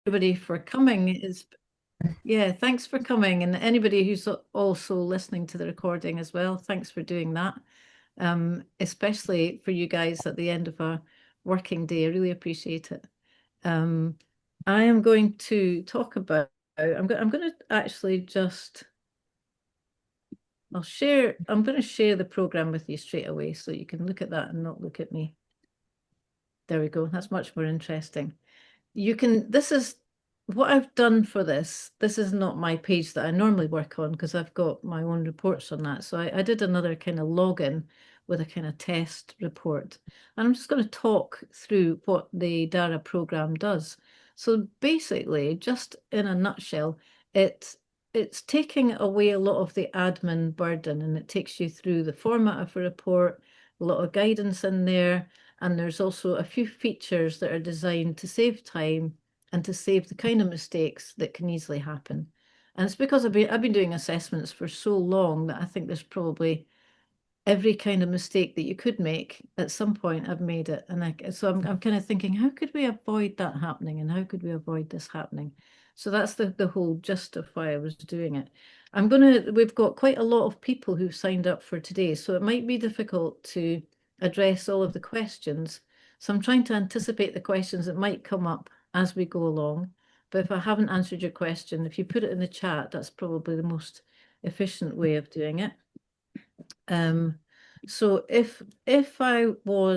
everybody for coming. Yeah, thanks for coming. And anybody who's also listening to the recording as well, thanks for doing that. Especially for you guys at the end of a working day. I really appreciate it. I am going to talk about, I'm going to actually just, I'm going to share the program with you straight away so you can look at that and not look at me. There we go. That's much more interesting. This is what I've done for this. This is not my page that I normally work on because I've got my own reports on that. So I did another kind of login with a kind of test report. And I'm just going to talk through what the DARA program does. So basically, just in a nutshell, it's taking away a lot of the admin burden, and it takes you through the format of a report, a lot of guidance in there. And there's also a few features that are designed to save time and to save the kind of mistakes that can easily happen. And it's because I've been doing assessments for so long that I think there's probably every kind of mistake that you could make at some point. I've made it. And so I'm kind of thinking, how could we avoid that happening? And how could we avoid this happening? So that's the whole gist of why I was doing it. We've got quite a lot of people who've signed up for today, so it might be difficult to address all of the questions. So I'm trying to anticipate the questions that might come up as we go along. But if I haven't answered your question, if you put it in the chat, that's probably the most efficient way of doing it. So I won't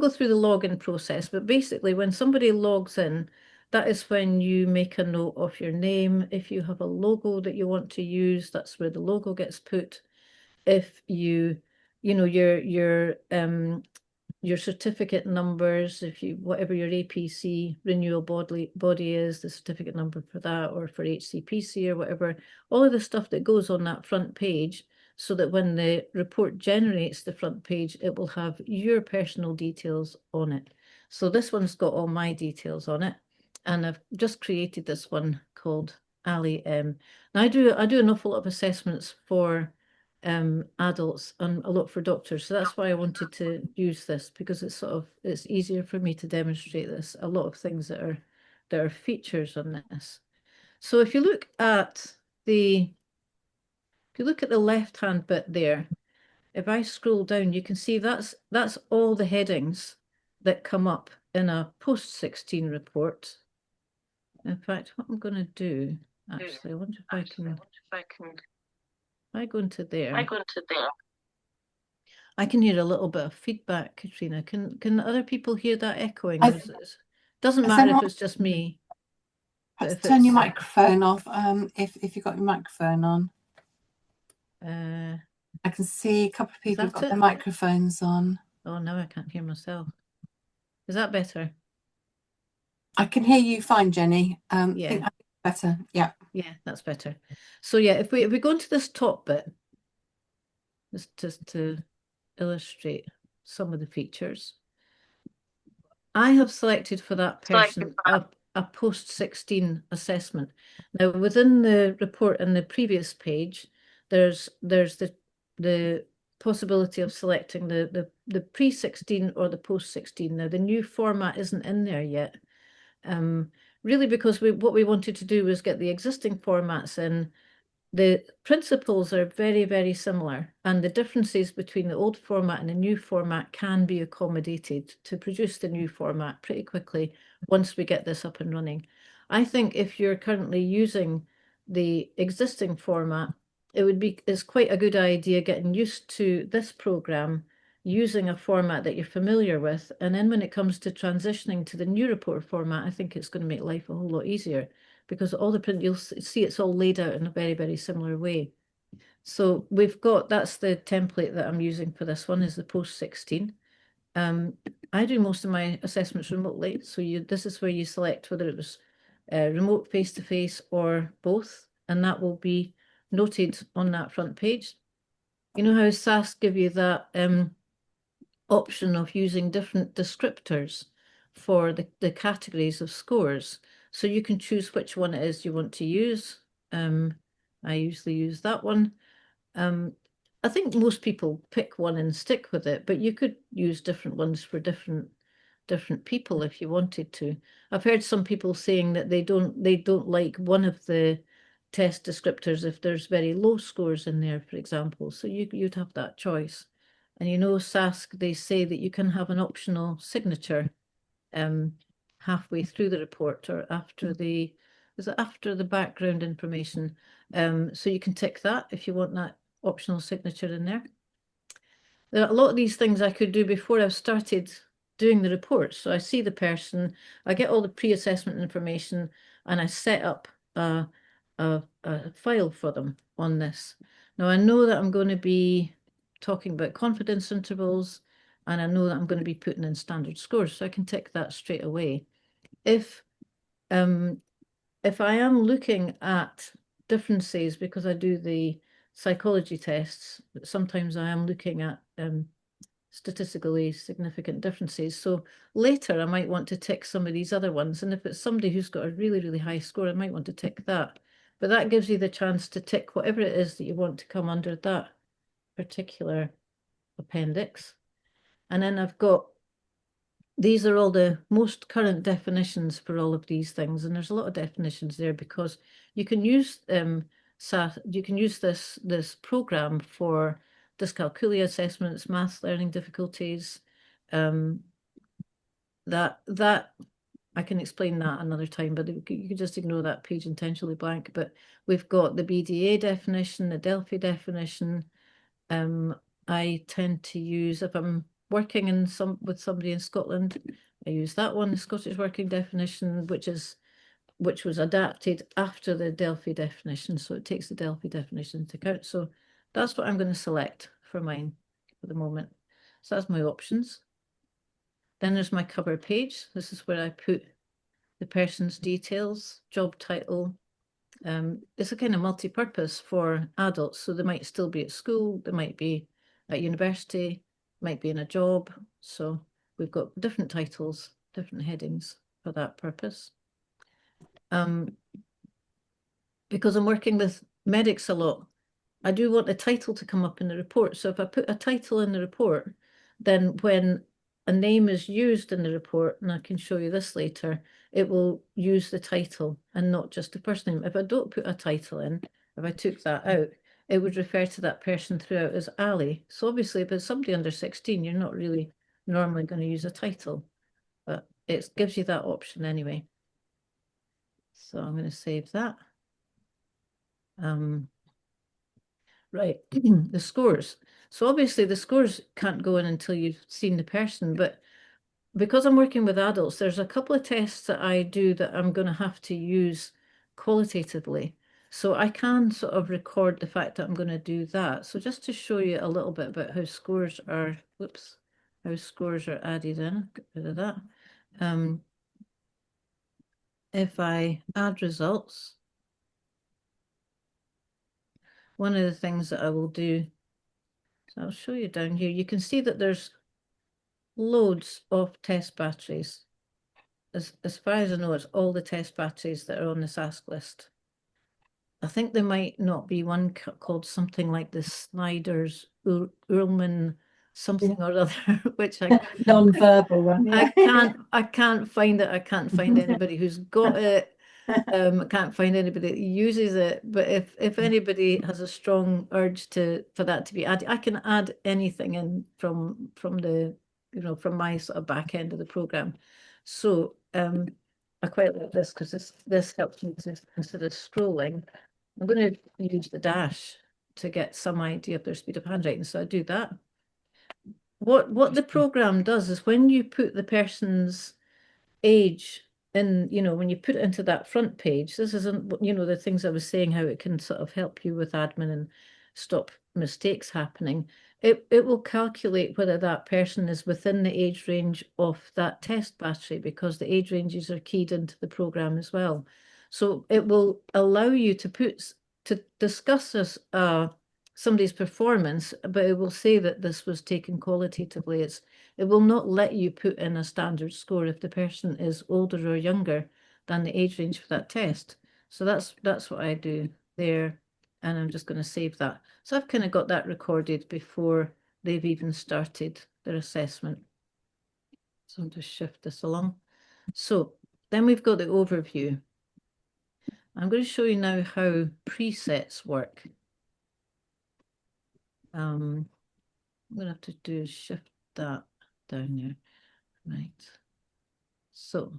go through the login process, but basically when somebody logs in, that is when you make a note of your name. If you have a logo that you want to use, that's where the logo gets put. If you know, your certificate numbers, whatever your APC renewal body is, the certificate number for that, or for HCPC or whatever, all of the stuff that goes on that front page, so that when the report generates the front page, it will have your personal details on it. So this one's got all my details on it, and I've just created this one called Ali M. Now I do an awful lot of assessments for adults and a lot for doctors. So that's why I wanted to use this, because it's easier for me to demonstrate this. A lot of things that are features on this. So if you look at the left-hand bit there, if I scroll down, you can see that's all the headings that come up in a post-16 report. In fact, what I'm going to do, actually, I wonder if I can. I go into there. I can hear a little bit of feedback, Katrina. Can other people hear that echoing? Doesn't matter if it's just me. Perhaps turn your microphone off if you've got your microphone on. I can see a couple of people have got their microphones on. Oh, no, I can't hear myself. Is that better? I can hear you fine, Jenny. Yeah. I think that's better. Yeah. Yeah, that's better. So yeah, if we go into this top bit, just to illustrate some of the features, I have selected for that person a post-16 assessment. Now, within the report in the previous page, there's the possibility of selecting the pre-16 or the post-16. Now, the new format isn't in there yet, really because what we wanted to do was get the existing formats in. The principles are very, very similar, and the differences between the old format and the new format can be accommodated to produce the new format pretty quickly once we get this up and running. I think if you're currently using the existing format, it's quite a good idea getting used to this program using a format that you're familiar with, and then when it comes to transitioning to the new report format, I think it's going to make life a whole lot easier, because all the print, you'll see it's all laid out in a very, very similar way. So that's the template that I'm using for this one, is the post-16. I do most of my assessments remotely. So this is where you select whether it was remote, face-to-face, or both. And that will be noted on that front page. You know how SAS give you that option of using different descriptors for the categories of scores. So you can choose which one it is you want to use. I usually use that one. I think most people pick one and stick with it, but you could use different ones for different different people if you wanted to. I've heard some people saying that they don't like one of the test descriptors if there's very low scores in there, for example. So you'd have that choice. And you know, SASC, they say that you can have an optional signature halfway through the report or after the background information. So you can tick that if you want that optional signature in there. There are a lot of these things I could do before I've started doing the report. So I see the person, I get all the pre-assessment information, and I set up a file for them on this. Now I know that I'm going to be talking about confidence intervals, and I know that I'm going to be putting in standard scores, so I can tick that straight away. If I am looking at differences because I do the psychology tests, sometimes I am looking at statistically significant differences. So later I might want to tick some of these other ones. And if it's somebody who's got a really, really high score, I might want to tick that. But that gives you the chance to tick whatever it is that you want to come under that particular appendix. And then I've got, these are all the most current definitions for all of these things. And there's a lot of definitions there because you can use you can use this program for dyscalculia assessments, math learning difficulties. That I can explain that another time, but you can just ignore that page intentionally blank. But we've got the BDA definition, the Delphi definition. I tend to use, if I'm working with somebody in Scotland, I use that one, the Scottish Working Definition, which was adapted after the Delphi definition. So it takes the Delphi definition into account. So that's what I'm going to select for mine for the moment. So that's my options. Then there's my cover page. This is where I put the person's details, job title. It's a kind of multi-purpose for adults. So they might still be at school, they might be at university, might be in a job. So we've got different titles, different headings for that purpose. Because I'm working with medics a lot, I do want the title to come up in the report. So if I put a title in the report, then when a name is used in the report, and I can show you this later, it will use the title and not just the first name. If I don't put a title in, if I took that out, it would refer to that person throughout as Ali. So obviously, if it's somebody under 16, you're not really normally going to use a title, but it gives you that option anyway. So I'm going to save that. Right, the scores. So obviously the scores can't go in until you've seen the person, but because I'm working with adults, there's a couple of tests that I do that I'm going to have to use qualitatively. So I can sort of record the fact that I'm going to do that. So just to show you a little bit about how scores are, whoops, how scores are added in, get rid of that. If I add results, one of the things that I will do, so I'll show you down here, you can see that there's loads of test batteries. As far as I know, it's all the test batteries that are on the SASC list. I think there might not be one called something like the Snyder's Ullman something or other, which I non-verbal one. Yeah. I can't find it. I can't find anybody who's got it. I can't find anybody that uses it. But if anybody has a strong urge for that to be added, I can add anything in from the from my sort of back end of the program. So I quite like this because this helps me to instead of scrolling, I'm going to use the dash to get some idea of their speed of handwriting. So I do that. What the program does is when you put the person's age in, when you put it into that front page, this isn't, the things I was saying, how it can sort of help you with admin and stop mistakes happening. It will calculate whether that person is within the age range of that test battery because the age ranges are keyed into the program as well. So it will allow you to discuss this somebody's performance, but it will say that this was taken qualitatively. It will not let you put in a standard score if the person is older or younger than the age range for that test. So that's what I do there, and I'm just going to save that. So I've kind of got that recorded before they've even started their assessment. So I'll just shift this along. So then we've got the overview. I'm going to show you now how presets work. I'm going to have to do is shift that down there. Right. So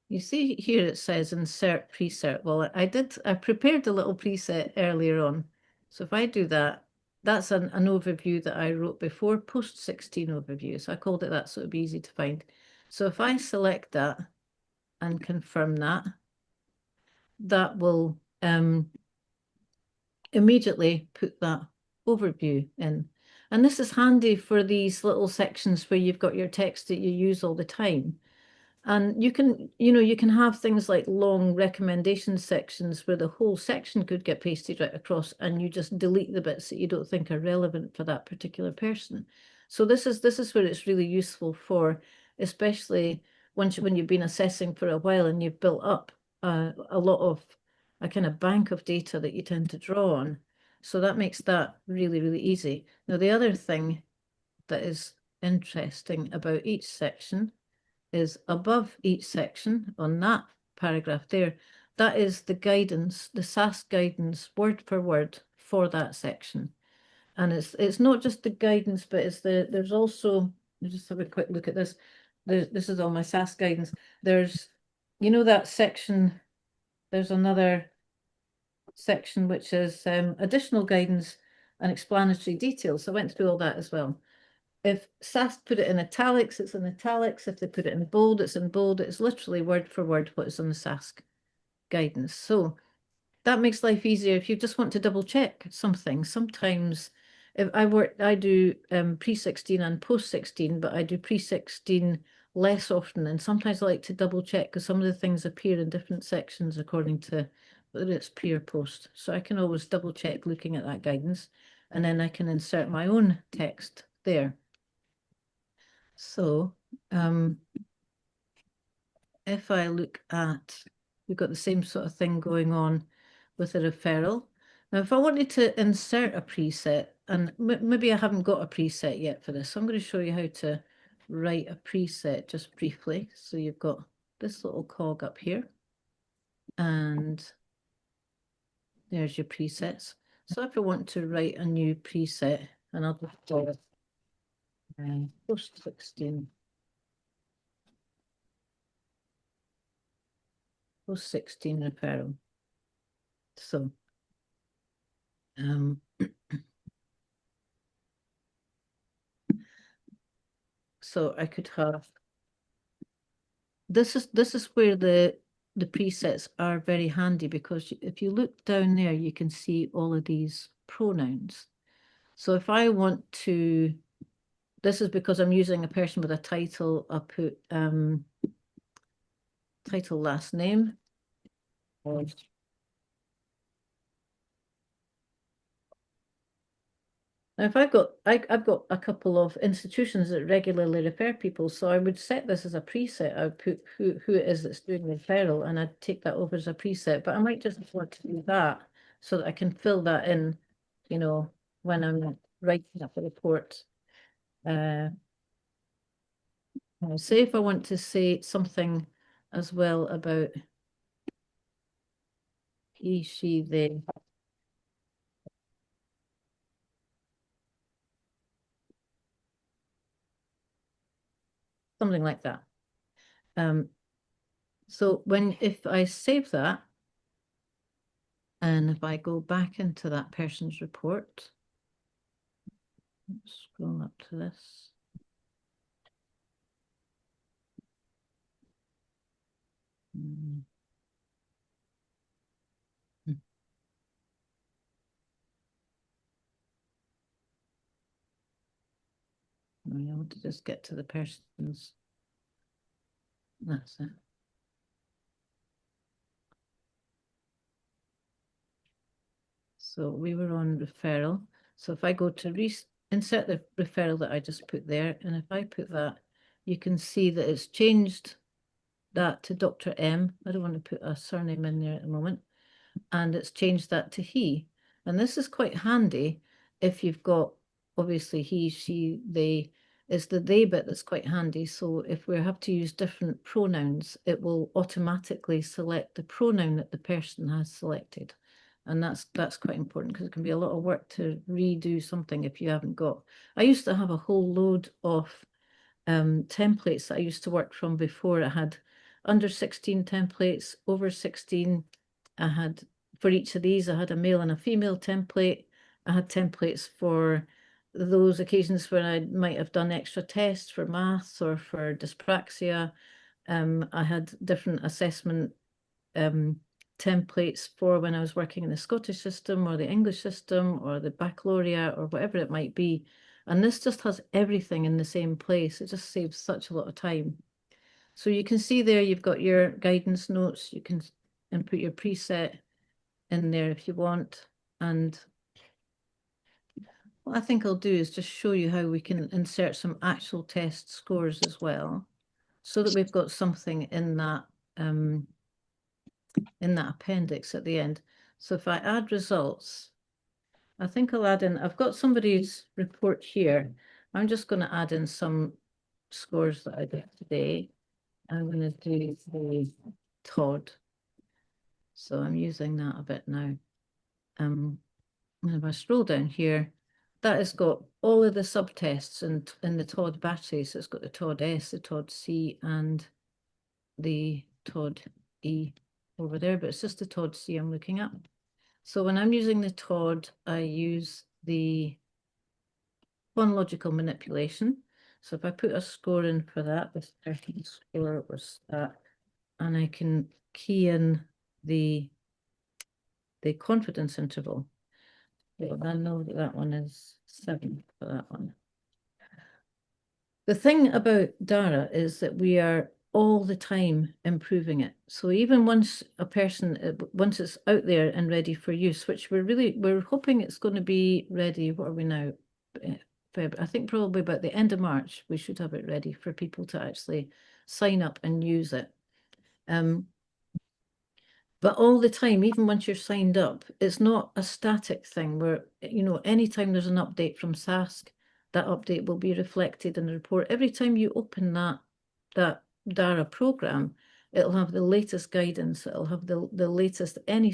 you see here it says insert preset. Well, I prepared a little preset earlier on. So if I do that, that's an overview that I wrote before, post 16 overview. So I called it that so it'd be easy to find. So if I select that and confirm that, that will immediately put that overview in. And this is handy for these little sections where you've got your text that you use all the time. And you can have things like long recommendation sections where the whole section could get pasted right across and you just delete the bits that you don't think are relevant for that particular person. So this is where it's really useful for, especially when you've been assessing for a while and you've built up a lot of a kind of bank of data that you tend to draw on. So that makes that really, really easy. Now, the other thing that is interesting about each section is above each section on that paragraph there. That is the guidance, the SAS guidance, word for word for that section. And it's not just the guidance, but there's also, just have a quick look at this. This is all my SAS guidance. There's, that section, there's another section which is additional guidance and explanatory details. So I went through all that as well. If SAS put it in italics, it's in italics. If they put it in bold, it's in bold. It's literally word for word what is on the SAS guidance. So that makes life easier if you just want to double check something. Sometimes if I do pre-16 and post-16, but I do pre-16 less often. And sometimes I like to double check because some of the things appear in different sections according to whether it's pre or post. So I can always double check looking at that guidance, and then I can insert my own text there. So if I look at, we've got the same sort of thing going on with a referral. Now, if I wanted to insert a preset, and maybe I haven't got a preset yet for this, so I'm going to show you how to write a preset just briefly. So you've got this little cog up here, and there's your presets. So if I want to write a new preset, and I'll just call it post 16. Post 16 referral. So so I could have this is where the presets are very handy, because if you look down there, you can see all of these pronouns. So if I want to, this is because I'm using a person with a title, I'll put title last name. Now, if I've got a couple of institutions that regularly refer people, so I would set this as a preset. I would put who it is that's doing the referral, and I'd take that over as a preset. But I might just want to do that so that I can fill that in, when I'm writing up a report. Say if I want to say something as well about he, she, they. Something like that. So if I save that, and if I go back into that person's report, scroll up to this. I want to just get to the person's. That's it. So we were on referral. So if I go to insert the referral that I just put there, and if I put that, you can see that it's changed that to Dr. M. I don't want to put a surname in there at the moment. And it's changed that to he. And this is quite handy if you've got obviously he, she, they, it's the they bit that's quite handy. So if we have to use different pronouns, it will automatically select the pronoun that the person has selected. And that's quite important because it can be a lot of work to redo something if you haven't got. I used to have a whole load of templates that I used to work from before. I had under 16 templates, over 16. I had, for each of these, I had a male and a female template. I had templates for those occasions when I might have done extra tests for maths or for dyspraxia. I had different assessment templates for when I was working in the Scottish system or the English system or the baccalaureate or whatever it might be. And this just has everything in the same place. It just saves such a lot of time. So you can see there you've got your guidance notes. You can input your preset in there if you want. And what I think I'll do is just show you how we can insert some actual test scores as well, so that we've got something in that appendix at the end. So if I add results, I think I'll add in, I've got somebody's report here. I'm just going to add in some scores that I did today. I'm going to do the Todd. So I'm using that a bit now. And if I scroll down here, that has got all of the subtests in the Todd battery. So it's got the Todd S, the Todd C, and the Todd E over there, but it's just the Todd C I'm looking at. So when I'm using the Todd, I use the phonological manipulation. So if I put a score in for that, this 13 score was that, and I can key in the confidence interval. So I know that that one is 7 for that one. The thing about DARA is that we are all the time improving it. So even once once it's out there and ready for use, which we're hoping it's going to be ready, what are we now? I think probably about the end of March, we should have it ready for people to actually sign up and use it. But all the time, even once you're signed up, it's not a static thing where, anytime there's an update from SASC, that update will be reflected in the report. Every time you open that DARA program, it'll have the latest guidance. It'll have the latest, any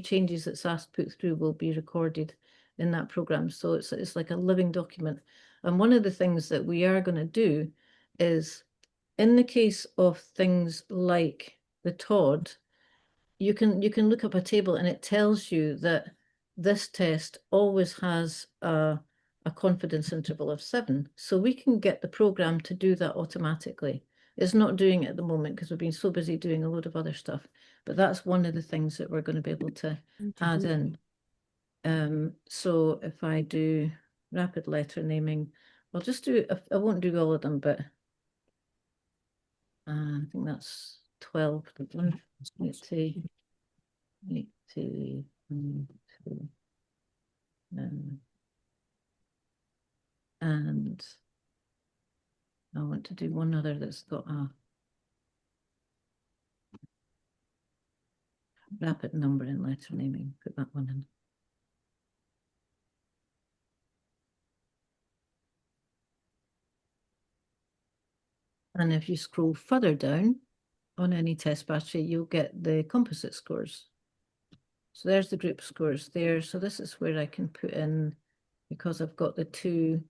changes that SASC put through will be recorded in that program. So it's like a living document. And one of the things that we are going to do is, in the case of things like the Todd, you can look up a table and it tells you that this test always has a confidence interval of 7. So we can get the program to do that automatically. It's not doing it at the moment because we've been so busy doing a load of other stuff. But that's one of the things that we're going to be able to add in. So if I do rapid letter naming, I'll just do, I won't do all of them, but I think that's 12. Let's see. 80, and I want to do one other that's got a rapid number in letter naming. Put that one in. And if you scroll further down on any test battery, you'll get the composite scores. So there's the group scores there. So this is where I can put in, because I've got the two,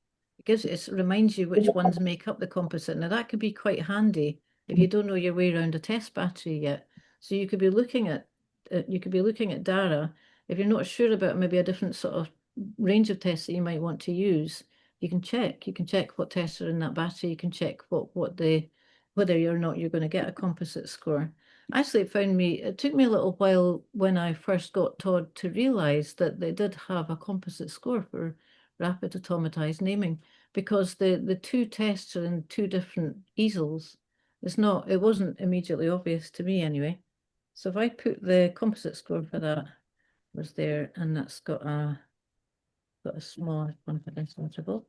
it reminds you which ones make up the composite. Now that could be quite handy if you don't know your way around a test battery yet. So you could be looking at DARA. If you're not sure about maybe a different sort of range of tests that you might want to use, you can check. You can check what tests are in that battery. You can check whether or not you're going to get a composite score. Actually, it took me a little while when I first got Todd to realize that they did have a composite score for rapid automatized naming, because the two tests are in two different easels. It wasn't immediately obvious to me anyway. So if I put the composite score for that was there, and that's got a small confidence interval.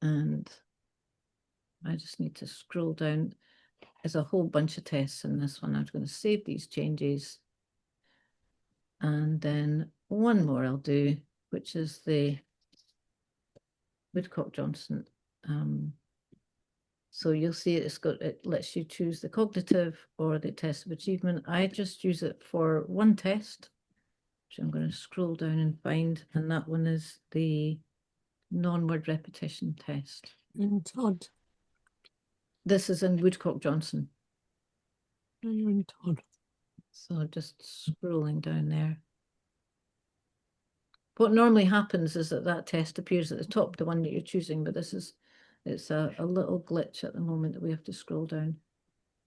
And I just need to scroll down. There's a whole bunch of tests in this one. I'm going to save these changes. And then one more I'll do, which is the Woodcock-Johnson. So you'll see it lets you choose the cognitive or the test of achievement. I just use it for one test, which I'm going to scroll down and find, and that one is the non-word repetition test. In Todd. This is in Woodcock-Johnson. No, you're in Todd. So just scrolling down there. What normally happens is that test appears at the top, the one that you're choosing, but it's a little glitch at the moment that we have to scroll down.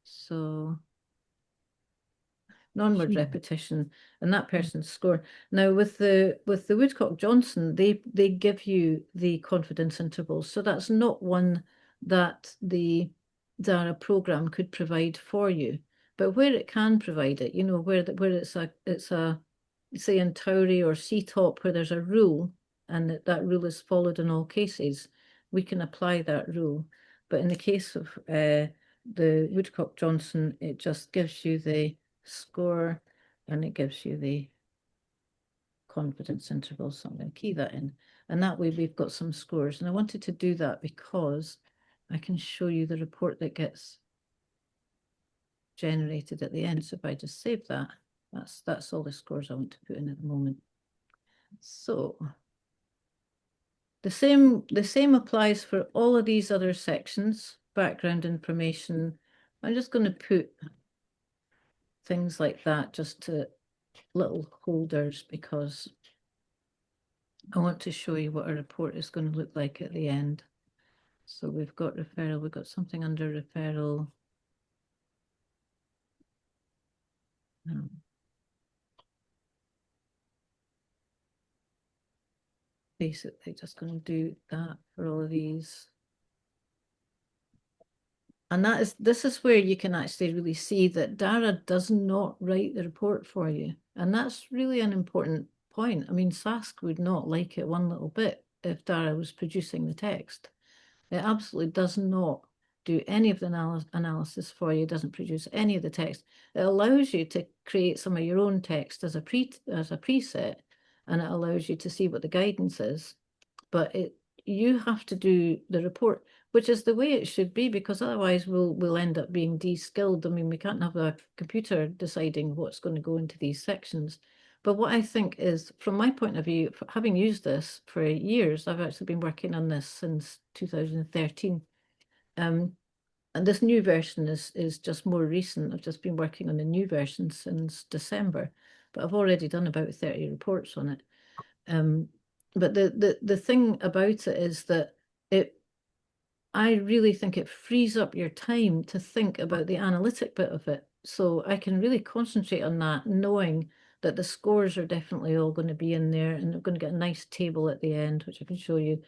So non-word repetition and that person's score. Now with the Woodcock-Johnson, they give you the confidence intervals. So that's not one that the DARA program could provide for you. But where it can provide it, where it's a say in TOWRY or CTOP where there's a rule and that rule is followed in all cases, we can apply that rule. But in the case of the Woodcock-Johnson, it just gives you the score and it gives you the confidence interval. So I'm going to key that in. And that way we've got some scores. And I wanted to do that because I can show you the report that gets generated at the end. So if I just save that, that's all the scores I want to put in at the moment. So the same applies for all of these other sections, background information. I'm just going to put things like that just to little holders because I want to show you what a report is going to look like at the end. So we've got referral, we've got something under referral. Basically just going to do that for all of these. And this is where you can actually really see that DARA does not write the report for you. And that's really an important point. I mean, SASC would not like it one little bit if DARA was producing the text. It absolutely does not do any of the analysis for you, doesn't produce any of the text. It allows you to create some of your own text as a preset, and it allows you to see what the guidance is. But you have to do the report, which is the way it should be, because otherwise we'll end up being de-skilled. I mean, we can't have a computer deciding what's going to go into these sections. But what I think is, from my point of view, having used this for years, I've actually been working on this since 2013. And this new version is just more recent. I've just been working on the new version since December, but I've already done about 30 reports on it. But the thing about it is that I really think it frees up your time to think about the analytic bit of it. So I can really concentrate on that, knowing that the scores are definitely all going to be in there and they're going to get a nice table at the end, which I can show you.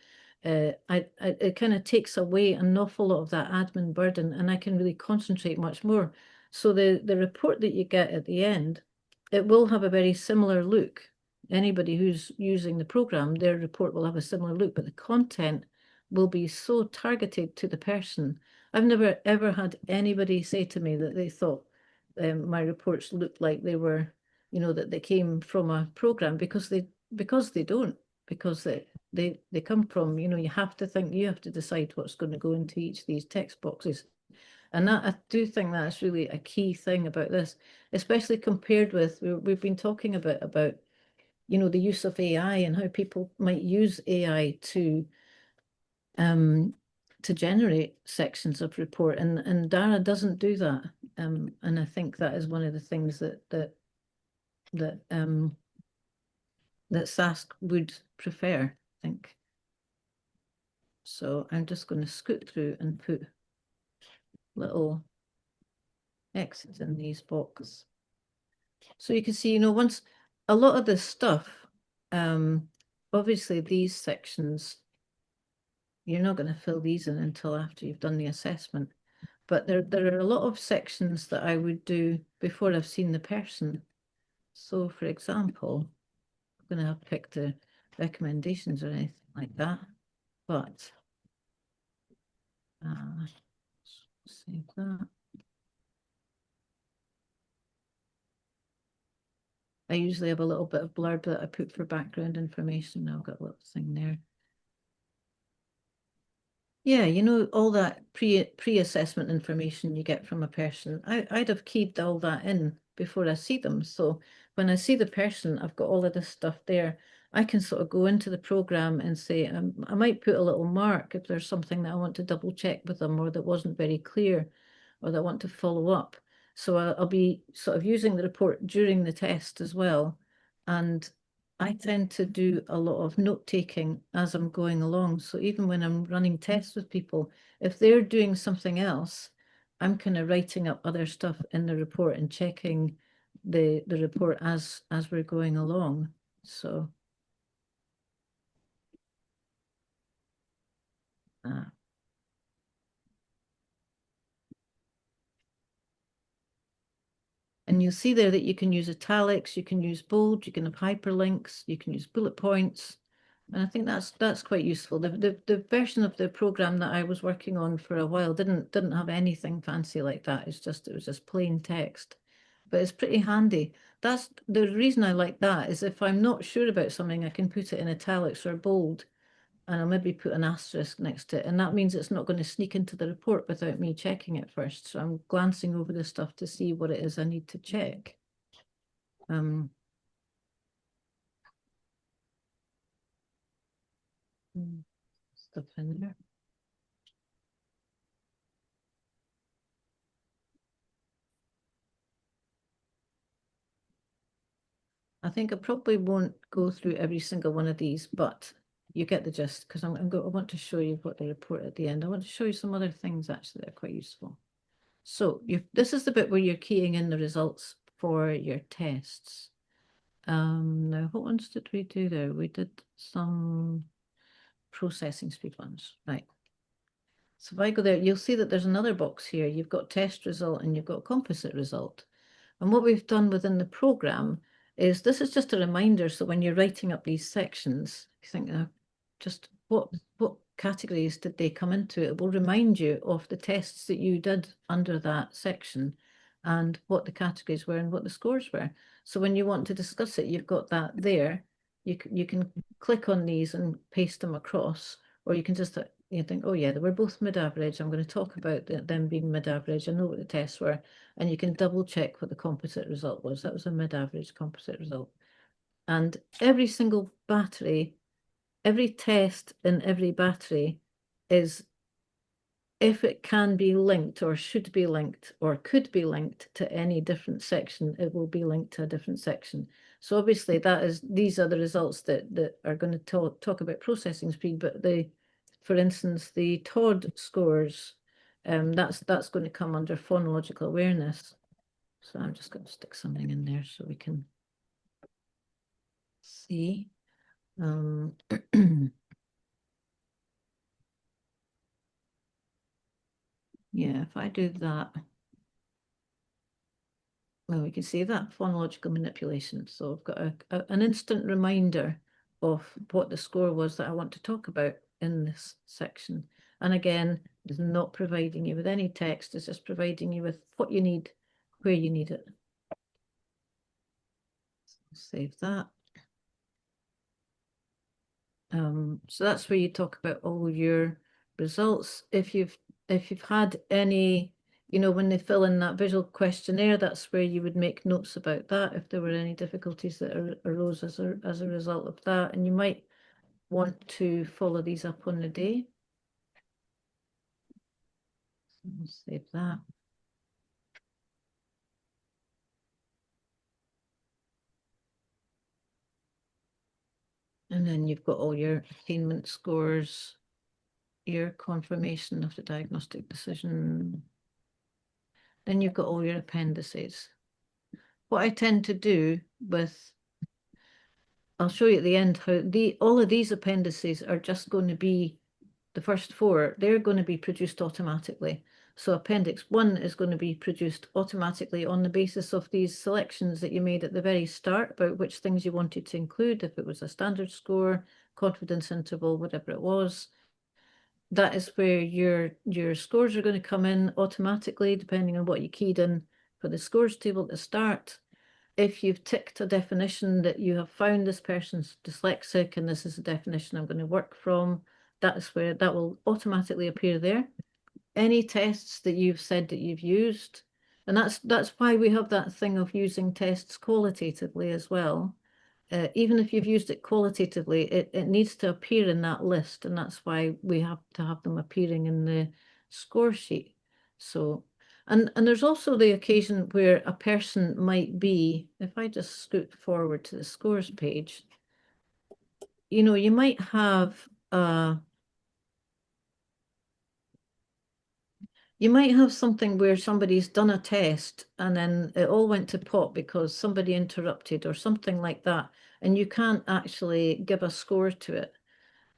It kind of takes away an awful lot of that admin burden and I can really concentrate much more. So the report that you get at the end, it will have a very similar look. Anybody who's using the program, their report will have a similar look, but the content will be so targeted to the person. I've never ever had anybody say to me that they thought my reports looked like they were, that they came from a program, because they don't, because they come from, you have to decide what's going to go into each of these text boxes. And that, I do think that's really a key thing about this, especially compared with, we've been talking a bit about, the use of AI and how people might use AI to generate sections of report, and DARA doesn't do that. And I think that is one of the things that SASC would prefer, I think. So I'm just going to scoot through and put little X's in these boxes. So you can see, once a lot of this stuff, obviously these sections, you're not going to fill these in until after you've done the assessment. But there are a lot of sections that I would do before I've seen the person. So, for example, I'm going to have picked the recommendations or anything like that. But save that. I usually have a little bit of blurb that I put for background information. I've got a little thing there. Yeah, you know, all that pre-assessment information you get from a person, I'd have keyed all that in before I see them. So when I see the person, I've got all of this stuff there. I can sort of go into the program and say, I might put a little mark if there's something that I want to double check with them or that wasn't very clear or that I want to follow up. So I'll be sort of using the report during the test as well. And I tend to do a lot of note taking as I'm going along. So even when I'm running tests with people, if they're doing something else, I'm kind of writing up other stuff in the report and checking the report as we're going along. So and you'll see there that you can use italics, you can use bold, you can have hyperlinks, you can use bullet points. And I think that's quite useful. The version of the program that I was working on for a while didn't have anything fancy like that. It was just plain text. But it's pretty handy. That's the reason I like that is if I'm not sure about something, I can put it in italics or bold and I'll maybe put an asterisk next to it. And that means it's not going to sneak into the report without me checking it first. So I'm glancing over the stuff to see what it is I need to check. Stuff in there. I think I probably won't go through every single one of these, but you get the gist because I want to show you what the report at the end. I want to show you some other things actually that are quite useful. So this is the bit where you're keying in the results for your tests. Now what ones did we do there? We did some processing speed ones, right? So if I go there, you'll see that there's another box here. You've got test result and you've got composite result. And what we've done within the program is this is just a reminder. So when you're writing up these sections, you think, just what categories did they come into? It will remind you of the tests that you did under that section and what the categories were and what the scores were. So when you want to discuss it, you've got that there. You can click on these and paste them across, or you can just think, oh yeah, they were both mid-average. I'm going to talk about them being mid-average. I know what the tests were. And you can double check what the composite result was. That was a mid-average composite result. And every single battery, every test in every battery is, if it can be linked or should be linked or could be linked to any different section, it will be linked to a different section. So obviously these are the results that are going to talk about processing speed, but for instance, the Todd scores, that's going to come under phonological awareness. So I'm just going to stick something in there so we can see. Yeah, if I do that, well, we can see that phonological manipulation. So I've got an instant reminder of what the score was that I want to talk about in this section. And again, it's not providing you with any text, it's just providing you with what you need, where you need it. Save that. So that's where you talk about all your results. If you've had any, when they fill in that visual questionnaire, that's where you would make notes about that if there were any difficulties that arose as a result of that. And you might want to follow these up on the day. So we'll save that. And then you've got all your attainment scores, your confirmation of the diagnostic decision. Then you've got all your appendices. What I tend to do I'll show you at the end how all of these appendices are just going to be, the first four, they're going to be produced automatically. So Appendix 1 is going to be produced automatically on the basis of these selections that you made at the very start about which things you wanted to include, if it was a standard score, confidence interval, whatever it was. That is where your scores are going to come in automatically, depending on what you keyed in for the scores table to start. if you've ticked a definition that you have found this person's dyslexic and this is the definition I'm going to work from, that's where that will automatically appear there. Any tests that you've said that you've used, and that's why we have that thing of using tests qualitatively as well. Even if you've used it qualitatively, it needs to appear in that list, and that's why we have to have them appearing in the score sheet. So, and there's also the occasion where a person might be, if I just scoot forward to the scores page, you know, you might have you might have something where somebody's done a test and then it all went to pot because somebody interrupted or something like that, and you can't actually give a score to it,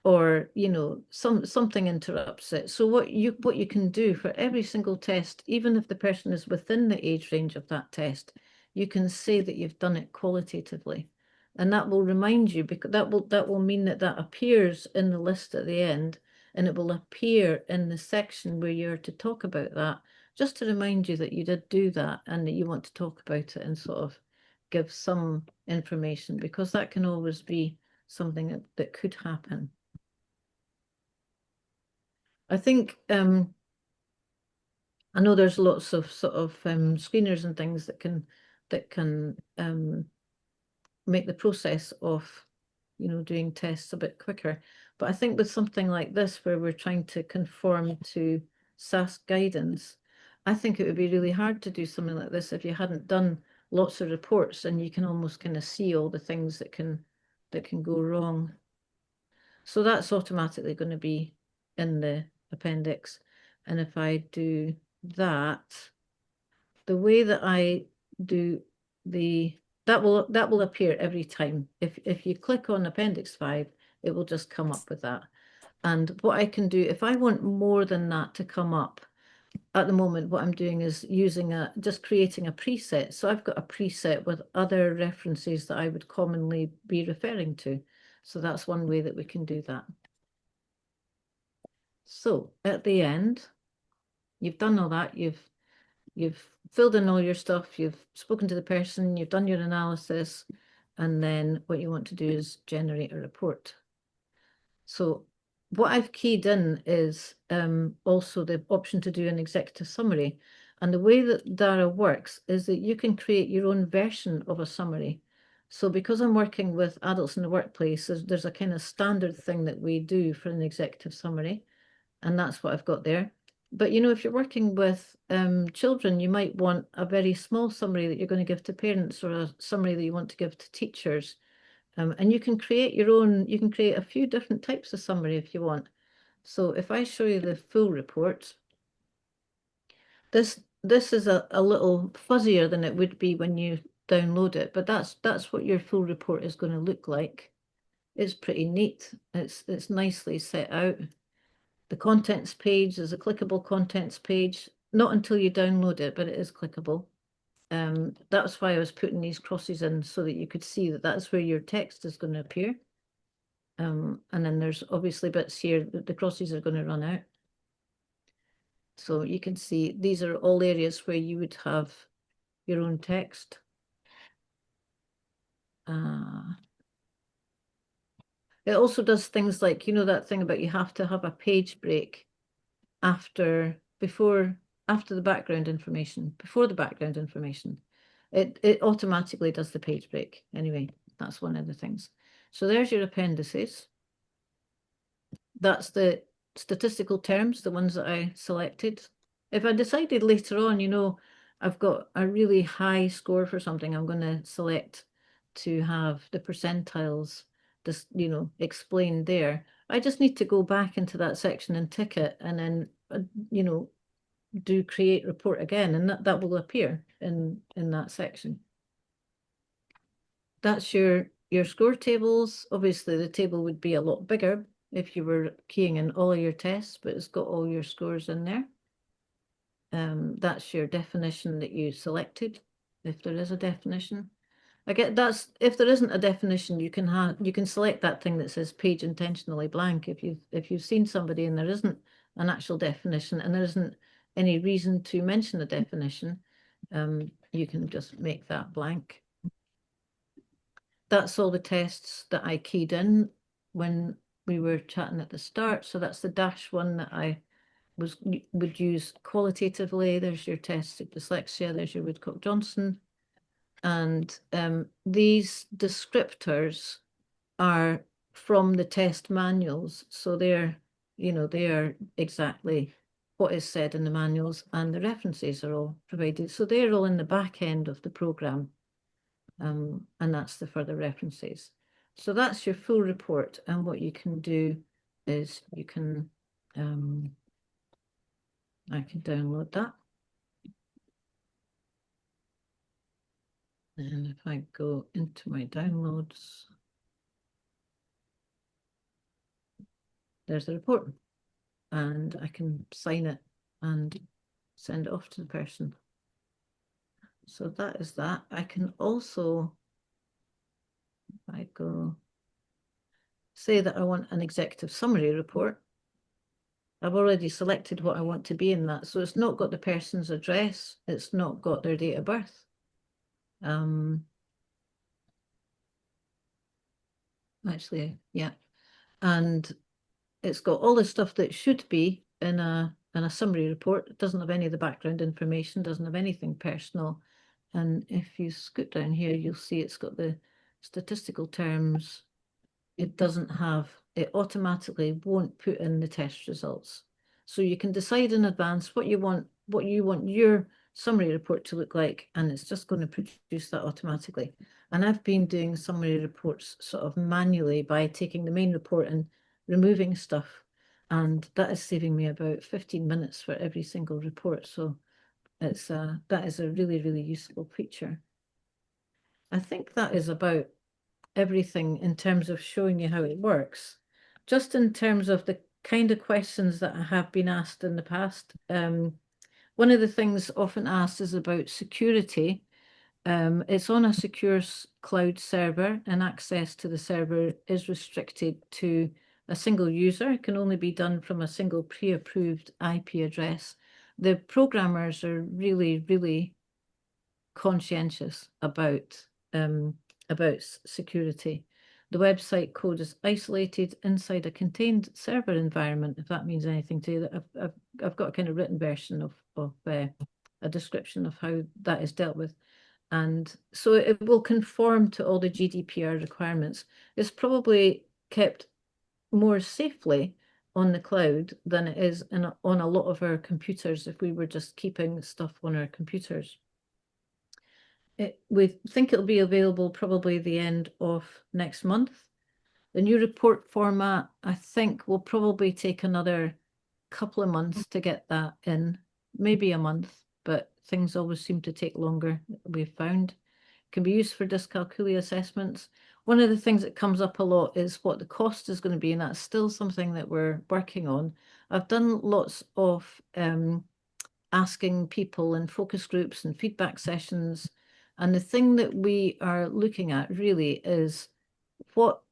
or you know, something interrupts it. So what you can do for every single test, even if the person is within the age range of that test, you can say that you've done it qualitatively, and that will remind you, because that will mean that that appears in the list at the end, and it will appear in the section where you're to talk about that, just to remind you that you did do that and that you want to talk about it and sort of give some information, because that can always be something that could happen. I think I know there's lots of sort of screeners and things that can make the process of, you know, doing tests a bit quicker. But I think with something like this, where we're trying to conform to SAS guidance, I think it would be really hard to do something like this if you hadn't done lots of reports, and you can almost kind of see all the things that can go wrong. So that's automatically going to be in the appendix. And if I do that, the way that I do that will appear every time. If you click on Appendix 5, it will just come up with that. And what I can do, if I want more than that to come up, at the moment, what I'm doing is just creating a preset. So I've got a preset with other references that I would commonly be referring to. So that's one way that we can do that. So at the end, you've done all that, you've filled in all your stuff, you've spoken to the person, you've done your analysis, and then what you want to do is generate a report. So what I've keyed in is also the option to do an executive summary. And the way that DARA works is that you can create your own version of a summary. So because I'm working with adults in the workplace, there's a kind of standard thing that we do for an executive summary, and that's what I've got there. But you know, if you're working with children, you might want a very small summary that you're going to give to parents, or a summary that you want to give to teachers. And you can create your own, you can create a few different types of summary if you want. So if I show you the full report, this is a little fuzzier than it would be when you download it, but that's what your full report is going to look like. It's pretty neat. It's nicely set out. The contents page is a clickable contents page, not until you download it, but it is clickable. That's why I was putting these crosses in, so that you could see that that's where your text is going to appear. And then there's obviously bits here that the crosses are going to run out. So you can see these are all areas where you would have your own text. It also does things like, you know, that thing about you have to have a page break after the background information, before the background information. It automatically does the page break. Anyway, that's one of the things. So there's your appendices. That's the statistical terms, the ones that I selected. If I decided later on, you know, I've got a really high score for something, I'm going to select to have the percentiles, this, you know, explained there. I just need to go back into that section and tick it, and then, you know, do create report again, and that will appear in that section. That's your score tables. Obviously, the table would be a lot bigger if you were keying in all of your tests, but it's got all your scores in there. That's your definition that you selected, if there is a definition. That's if there isn't a definition, you can select that thing that says page intentionally blank. If you've seen somebody and there isn't an actual definition and there isn't any reason to mention a definition, you can just make that blank. that's all the tests that I keyed in when we were chatting at the start. So that's the dash one that I would use qualitatively. There's your test of dyslexia, there's your Woodcock-Johnson. And these descriptors are from the test manuals. So they're, they are exactly what is said in the manuals, and the references are all provided. So they're all in the back end of the program. And that's the further references. So that's your full report. And what you can do is you can, I can download that. And if I go into my downloads, there's the report. And I can sign it and send it off to the person. So that is that. I can also, if I go, say that I want an executive summary report. I've already selected what I want to be in that. So it's not got the person's address. It's not got their date of birth. Actually, yeah. And it's got all the stuff that should be in a summary report. It doesn't have any of the background information, doesn't have anything personal. And if you scoot down here, you'll see it's got the statistical terms. It doesn't have, it automatically won't put in the test results. So you can decide in advance what you want your summary report to look like, and it's just going to produce that automatically. And I've been doing summary reports sort of manually by taking the main report and removing stuff. And that is saving me about 15 minutes for every single report. So it's that is a really, really useful feature. I think that is about everything in terms of showing you how it works. Just in terms of the kind of questions that have been asked in the past, one of the things often asked is about security. It's on a secure cloud server, and access to the server is restricted to a single user. It can only be done from a single pre-approved IP address. The programmers are really, really conscientious about security. The website code is isolated inside a contained server environment, if that means anything to you. I've got a kind of written version of a description of how that is dealt with. And so it will conform to all the GDPR requirements. It's probably kept more safely on the cloud than it is on a lot of our computers if we were just keeping stuff on our computers. We think it'll be available probably the end of next month. The new report format, I think, will probably take another couple of months to get that in, maybe a month, but things always seem to take longer, we've found. It can be used for dyscalculia assessments. One of the things that comes up a lot is what the cost is going to be, and that's still something that we're working on. I've done lots of asking people in focus groups and feedback sessions. And the thing that we are looking at really is what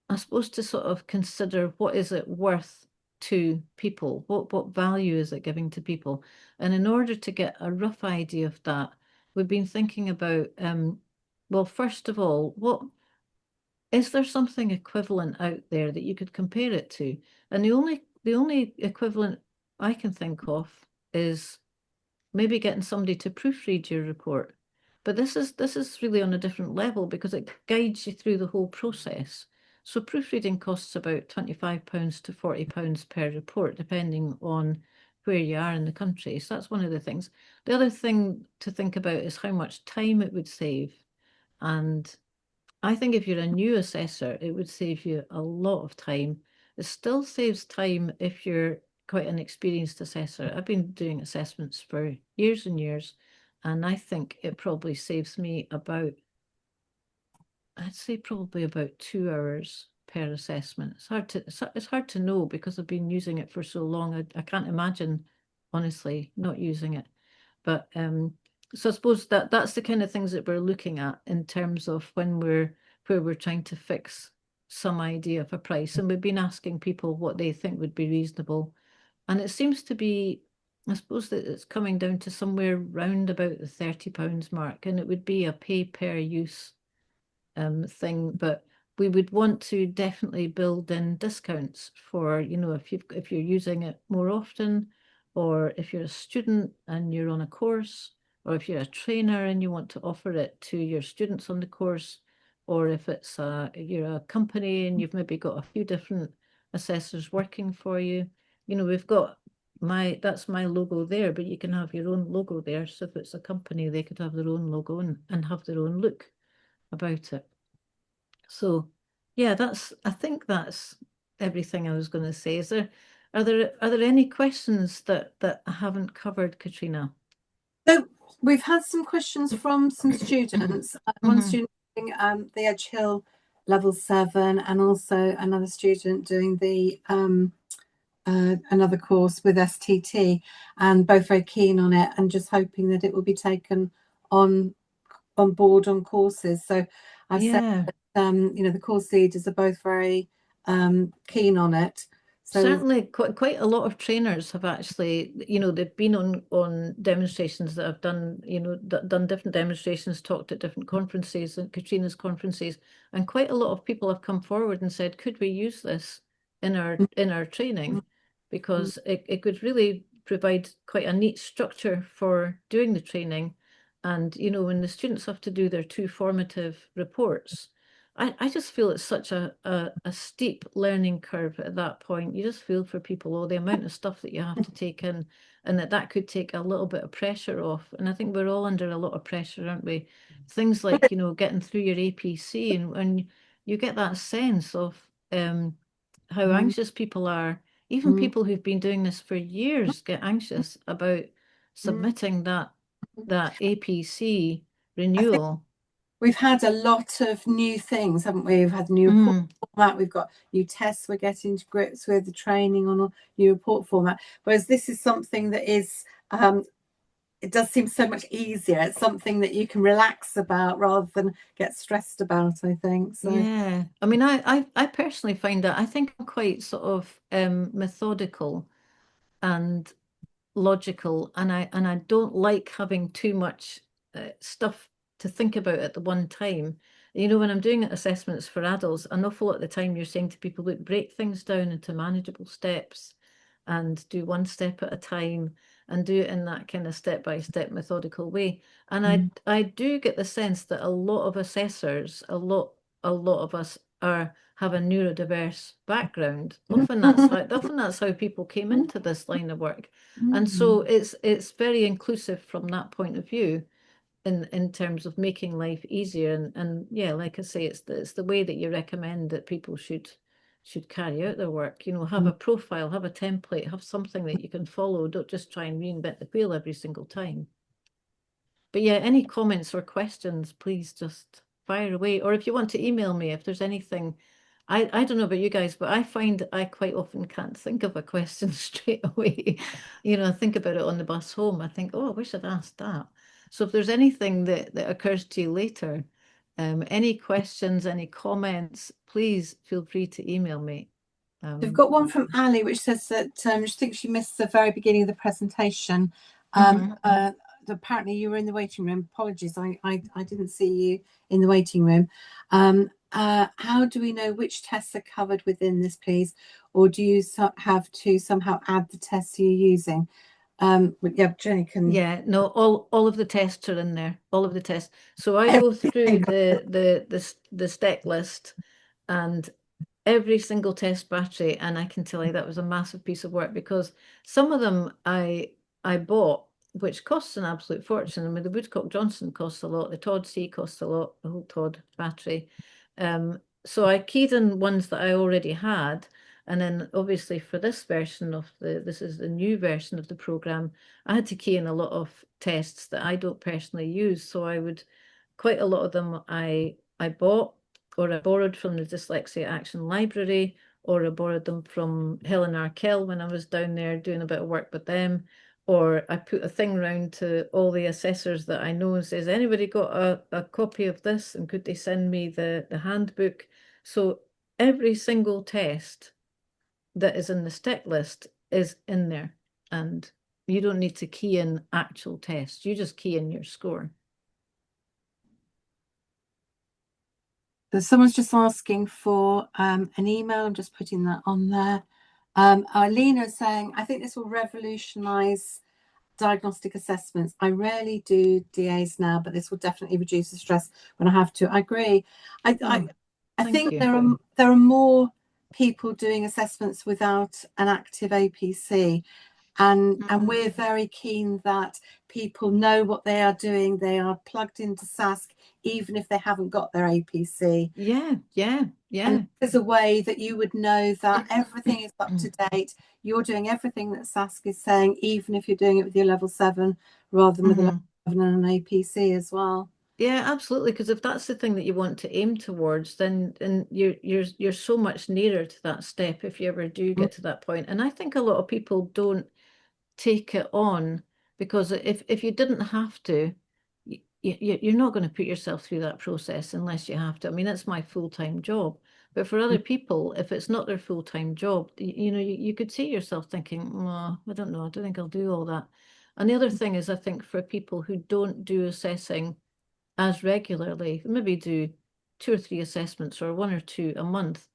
I'm supposed to sort of consider, what is it worth to people? What value is it giving to people? And in order to get a rough idea of that, we've been thinking about, well, first of all, is there something equivalent out there that you could compare it to? And the only equivalent I can think of is maybe getting somebody to proofread your report. But this is really on a different level because it guides you through the whole process. So proofreading costs about £25 to £40 per report, depending on where you are in the country. So that's one of the things. The other thing to think about is how much time it would save. And I think if you're a new assessor, it would save you a lot of time. It still saves time if you're quite an experienced assessor. I've been doing assessments for years and years, and I think it probably saves me about, I'd say probably about 2 hours per assessment. It's hard to know because I've been using it for so long. I can't imagine, honestly, not using it. But so I suppose that's the kind of things that we're looking at in terms of where we're trying to fix some idea of a price. And we've been asking people what they think would be reasonable. And it seems to be, I suppose that it's coming down to somewhere round about the £30 mark, and it would be a pay per use thing, but we would want to definitely build in discounts for, you know, if you're using it more often, or if you're a student and you're on a course, or if you're a trainer and you want to offer it to your students on the course, or if it's you're a company and you've maybe got a few different assessors working for you. You know, we've got that's my logo there, but you can have your own logo there. So if it's a company, they could have their own logo and have their own look about it. So yeah, I think that's everything I was going to say. Are there any questions that I haven't covered, Katrina? So we've had some questions from some students. One student doing the Edge Hill level 7, and also another student doing the another course with STT, and both very keen on it and just hoping that it will be taken on board on courses. So I've said that, you know, the course leaders are both very keen on it. So certainly quite a lot of trainers have actually, you know, they've been on demonstrations that have done, you know, done different demonstrations, talked at different conferences and Katrina's conferences, and quite a lot of people have come forward and said, could we use this in our training? Because it could really provide quite a neat structure for doing the training. And, you know, when the students have to do their 2 formative reports, I just feel it's such a steep learning curve at that point. You just feel for people, oh, the amount of stuff that you have to take in, and that could take a little bit of pressure off. And I think we're all under a lot of pressure, aren't we? Things like, you know, getting through your APC, and you get that sense of how anxious people are. Even people who've been doing this for years get anxious about submitting that APC renewal. We've had a lot of new things, haven't we? We've had new report format, we've got new tests we're getting to grips with, the training on a new report format. Whereas this is something that is, it does seem so much easier. It's something that you can relax about rather than get stressed about, I think. So yeah, I mean, I personally find that I think I'm quite sort of methodical and logical, and I don't like having too much stuff to think about at the one time. You know, when I'm doing assessments for adults, an awful lot of the time you're saying to people, look, break things down into manageable steps and do one step at a time and do it in that kind of step-by-step methodical way. And I do get the sense that a lot of assessors, a lot of us have a neurodiverse background. Often that's how people came into this line of work. And so it's very inclusive from that point of view in terms of making life easier. And yeah, like I say, it's the way that you recommend that people should carry out their work. You know, have a profile, have a template, have something that you can follow. Don't just try and reinvent the wheel every single time. But yeah, any comments or questions, please just fire away. Or if you want to email me, if there's anything, I don't know about you guys, but I find I quite often can't think of a question straight away. You know, I think about it on the bus home. I think, oh, I wish I'd asked that. So if there's anything that occurs to you later, any questions, any comments, please feel free to email me. we've got one from Ali, which says that she thinks she missed the very beginning of the presentation. Apparently you were in the waiting room. Apologies, I didn't see you in the waiting room. How do we know which tests are covered within this, please? Or do you have to somehow add the tests you're using? Yeah, Jenny can. Yeah, no, all of the tests are in there. All of the tests. So I go through the step list and every single test battery, and I can tell you that was a massive piece of work because some of them I bought, which costs an absolute fortune. I mean, the Woodcock Johnson costs a lot, the Todd C costs a lot, the whole Todd battery. So I keyed in ones that I already had. And then obviously for this version of this is the new version of the program, I had to key in a lot of tests that I don't personally use. So quite a lot of them I bought, or I borrowed from the Dyslexia Action Library, or I borrowed them from Helen Arkell when I was down there doing a bit of work with them, or I put a thing round to all the assessors that I know and says, anybody got a copy of this, and could they send me the handbook? So every single test that is in the step list is in there, and you don't need to key in actual tests. You just key in your score. So someone's just asking for an email. I'm just putting that on there. Lena is saying, I think this will revolutionize diagnostic assessments. I rarely do DAs now, but this will definitely reduce the stress when I have to. I agree. I Thank think you. there are more people doing assessments without an active APC. And we're very keen that people know what they are doing. They are plugged into SASC, even if they haven't got their APC. Yeah. And there's a way that you would know that everything is up to date. You're doing everything that SASC is saying, even if you're doing it with your level 7 rather than with a level 7 and an APC as well. Yeah, absolutely. Because if that's the thing that you want to aim towards, then you're so much nearer to that step if you ever do get to that point. And I think a lot of people don't take it on because if you didn't have to, you're not going to put yourself through that process unless you have to. I mean, that's my full-time job. But for other people, if it's not their full-time job, you could see yourself thinking, oh, I don't know, I don't think I'll do all that. And the other thing is, I think for people who don't do assessing as regularly, maybe do 2 or 3 assessments or 1 or 2 a month,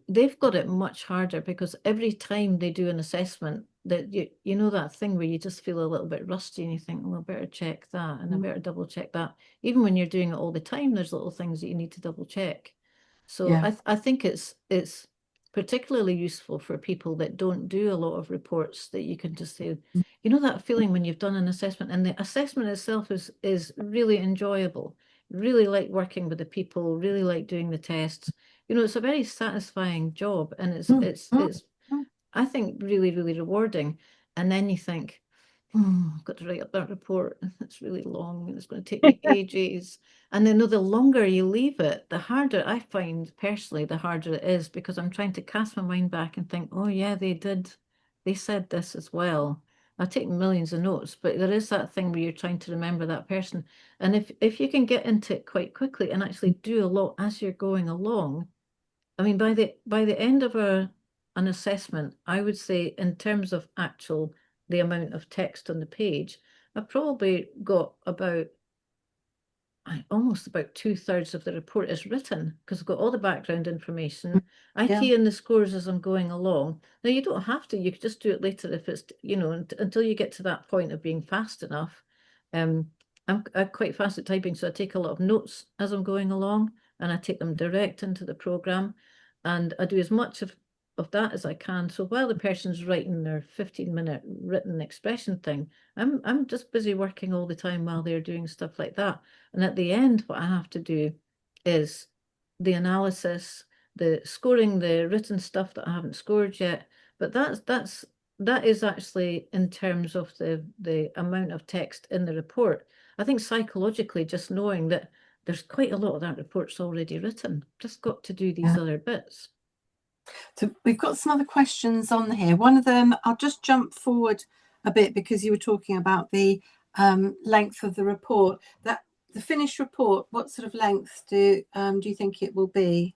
they've got it much harder because every time they do an assessment, that you know that thing where you just feel a little bit rusty and you think, well, I better check that and I better double check that. Even when you're doing it all the time, there's little things that you need to double check. So I think it's particularly useful for people that don't do a lot of reports, that you can just say, you know, that feeling when you've done an assessment and the assessment itself is really enjoyable. Really like working with the people, really like doing the tests. You know, it's a very satisfying job and it's I think really, really rewarding. And then you think, oh, I've got to write up that report. It's really long and it's going to take me ages. And then, no, the longer you leave it, the harder I find personally, the harder it is because I'm trying to cast my mind back and think, oh, yeah, they did. They said this as well. I take millions of notes, but there is that thing where you're trying to remember that person. And if you can get into it quite quickly and actually do a lot as you're going along, I mean, by the end of an assessment, I would say in terms of actual the amount of text on the page, I've probably got about almost about 2/3 of the report is written because I've got all the background information. I key in the scores as I'm going along. Now you don't have to, you could just do it later if it's, you know, until you get to that point of being fast enough. I'm quite fast at typing, so I take a lot of notes as I'm going along and I take them direct into the program and I do as much of that as I can. So while the person's writing their 15-minute written expression thing, I'm just busy working all the time while they're doing stuff like that. And at the end, what I have to do is the analysis, the scoring, the written stuff that I haven't scored yet. But that is actually in terms of the amount of text in the report. I think psychologically, just knowing that there's quite a lot of that report's already written, just got to do these other bits. So we've got some other questions on here. One of them, I'll just jump forward a bit because you were talking about the length of the report. That the finished report, what sort of length do you think it will be?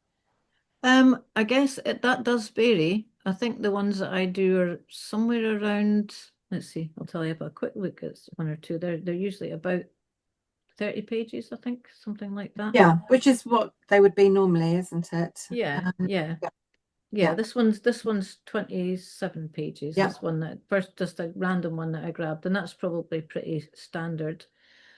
I guess that does vary. I think the ones that I do are somewhere around, let's see, I'll tell you about a quick look at 1 or 2. They're usually about 30 pages, I think, something like that. Yeah, which is what they would be normally, isn't it? Yeah. This one's 27 pages. This one that first, just a random one that I grabbed, and that's probably pretty standard.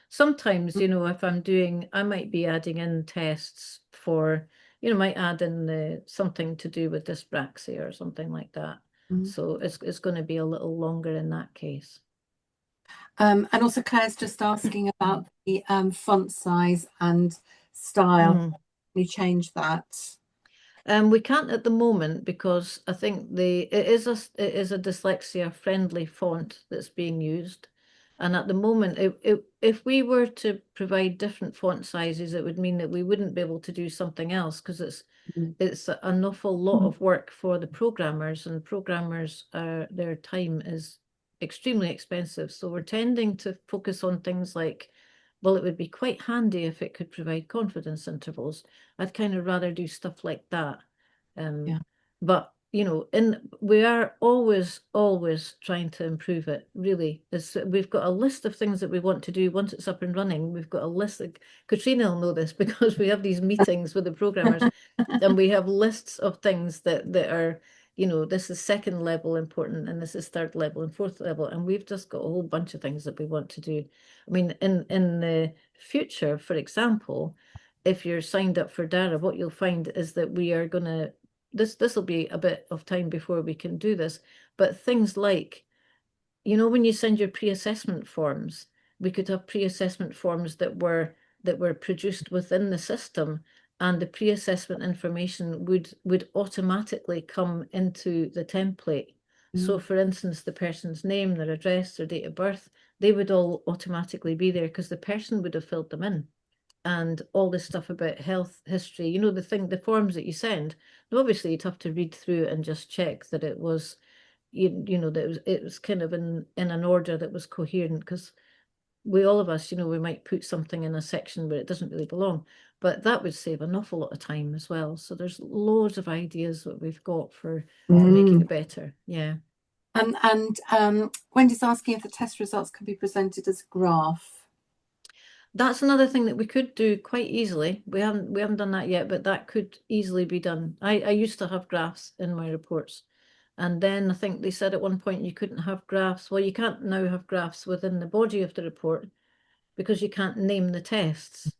Sometimes, you know, if I'm doing, I might be adding in tests for, you know, might add in something to do with dyspraxia or something like that. So it's going to be a little longer in that case. And also Claire's just asking about the font size and style. Can you change that? We can't at the moment because I think it is a dyslexia friendly font that's being used. And at the moment, if we were to provide different font sizes, it would mean that we wouldn't be able to do something else because it's an awful lot of work for the programmers, and programmers their time is extremely expensive. So we're tending to focus on things like, well, it would be quite handy if it could provide confidence intervals. I'd kind of rather do stuff like that. But we are always trying to improve it, really. We've got a list of things that we want to do once it's up and running. We've got a list. Katrina will know this because we have these meetings with the programmers, and we have lists of things that are, this is second level important, and this is third level and fourth level, and we've just got a whole bunch of things that we want to do. I mean, in the future, for example, if you're signed up for DARA, what you'll find is that we are going to this will be a bit of time before we can do this, but things like, when you send your pre-assessment forms, we could have pre-assessment forms that were produced within the system, and the pre-assessment information would automatically come into the template. So for instance, the person's name, their address, their date of birth, they would all automatically be there because the person would have filled them in. And all this stuff about health history, the forms that you send, obviously you'd have to read through and just check that it was, that it was kind of in an order that was coherent, because all of us, we might put something in a section where it doesn't really belong, but that would save an awful lot of time as well. So there's loads of ideas that we've got for making it better. Yeah. And Wendy's asking if the test results can be presented as a graph. That's another thing that we could do quite easily. We haven't done that yet, but that could easily be done. I used to have graphs in my reports, and then I think they said at one point you couldn't have graphs. Well, you can't now have graphs within the body of the report because you can't name the tests.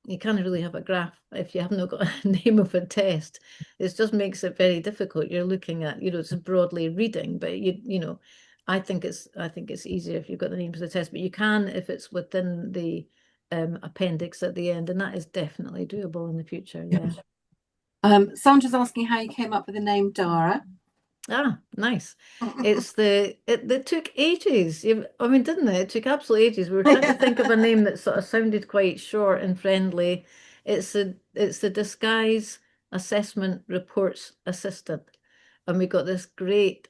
You can't really have a graph if you haven't got a name of a test. It just makes it very difficult. You're looking at, it's broadly reading, but I think it's easier if you've got the names of the test, but you can if it's within the appendix at the end, and that is definitely doable in the future. Yeah. Sandra's asking how you came up with the name DARA. Ah, nice. It took ages. I mean, didn't it? It took absolutely ages. We were trying to think of a name that sort of sounded quite short and friendly. It's the Disguise Assessment Reports Assistant. And we got this great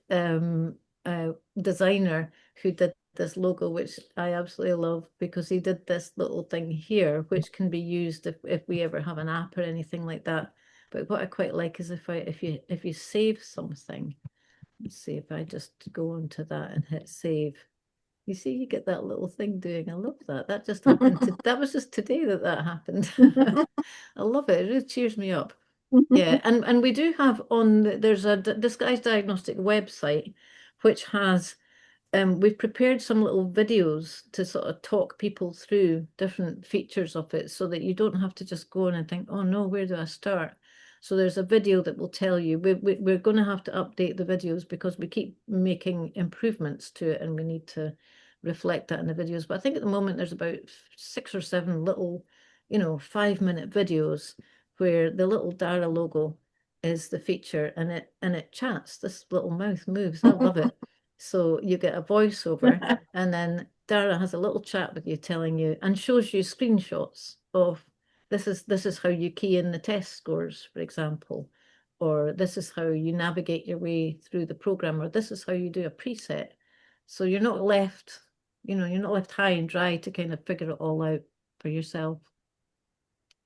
designer who did this logo, which I absolutely love, because he did this little thing here, which can be used if we ever have an app or anything like that. But what I quite like is if you save something, let's see if I just go onto that and hit save. You see, you get that little thing doing. I love that. That just happened. That was just today that happened. I love it. It really cheers me up. Yeah, and we do have there's a Disguise Diagnostic website, which has we've prepared some little videos to sort of talk people through different features of it, so that you don't have to just go in and think, oh no, where do I start? So there's a video that will tell you. We're going to have to update the videos because we keep making improvements to it, and we need to reflect that in the videos. But I think at the moment there's about 6 or 7 little, 5-minute videos where the little DARA logo is the feature, and it chats. This little mouth moves. I love it. So you get a voiceover, and then DARA has a little chat with you, telling you and shows you screenshots of this is how you key in the test scores, for example, or this is how you navigate your way through the program, or this is how you do a preset. So you're not left high and dry to kind of figure it all out for yourself.